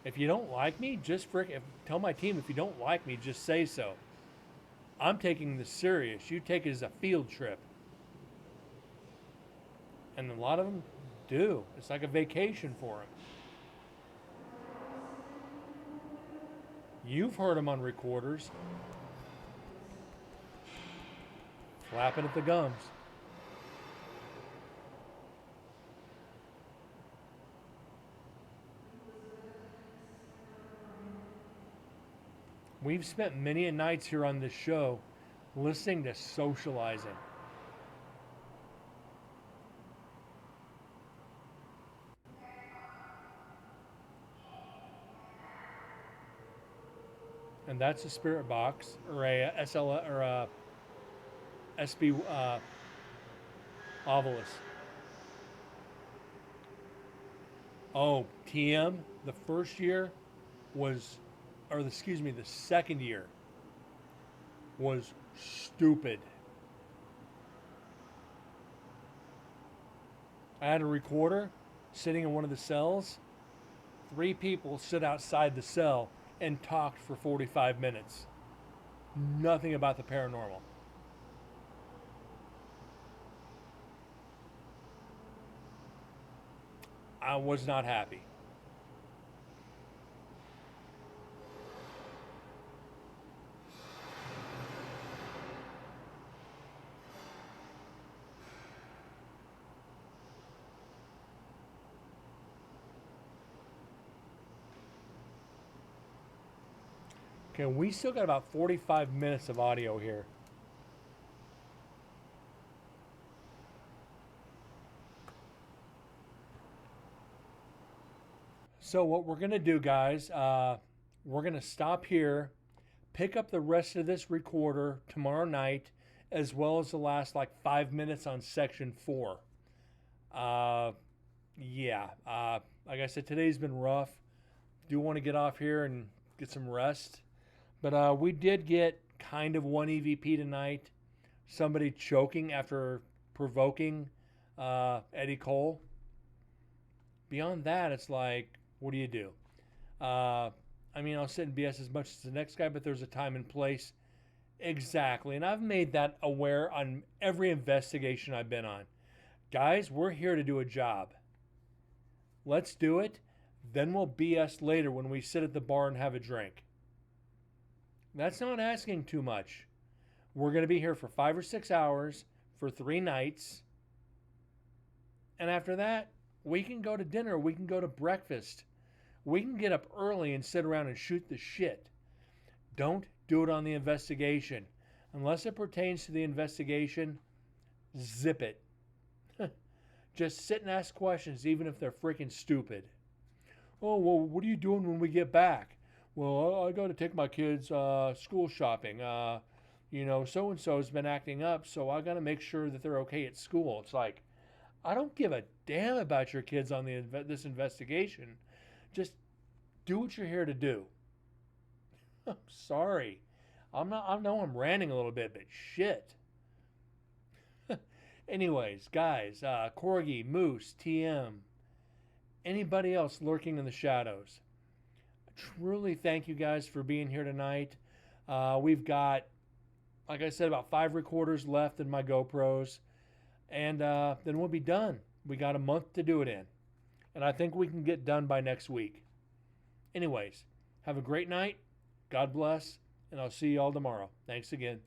If you don't like me, tell my team if you don't like me, just say so. I'm taking this serious. You take it as a field trip. And a lot of them do. It's like a vacation for them. You've heard them on recorders. Flapping at the gums. We've spent many a nights here on this show listening to socializing. And that's a spirit box or a SL or a SB Ovilus. Oh, TM, the first year was, the second year was stupid. I had a recorder sitting in one of the cells. 3 people sit outside the cell and talked for 45 minutes. Nothing about the paranormal. I was not happy. Okay, we still got about 45 minutes of audio here. So what we're going to do, guys, we're going to stop here, pick up the rest of this recorder tomorrow night, as well as the last 5 minutes on section 4. Like I said, today's been rough. Do want to get off here and get some rest. But we did get kind of one EVP tonight. Somebody choking after provoking Eddie Cole. Beyond that, it's like, what do you do? I'll sit and BS as much as the next guy, but there's a time and place. Exactly. And I've made that aware on every investigation I've been on. Guys, we're here to do a job. Let's do it. Then we'll BS later when we sit at the bar and have a drink. That's not asking too much. We're going to be here for 5 or 6 hours for 3 nights. And after that, we can go to dinner. We can go to breakfast. We can get up early and sit around and shoot the shit. Don't do it on the investigation. Unless it pertains to the investigation, zip it. Just sit and ask questions, even if they're freaking stupid. Oh, well, what are you doing when we get back? Well, I got to take my kids school shopping. So-and-so's been acting up, so I got to make sure that they're okay at school. It's like, I don't give a damn about your kids on this investigation. Just do what you're here to do. I'm sorry. I know I'm ranting a little bit, but shit. Anyways, guys, Corgi, Moose, TM, anybody else lurking in the shadows, truly thank you guys for being here tonight. We've got, like I said, about 5 recorders left in my GoPros, and then we'll be done. We got a month to do it in. And I think we can get done by next week. Anyways, have a great night. God bless. And I'll see you all tomorrow. Thanks again.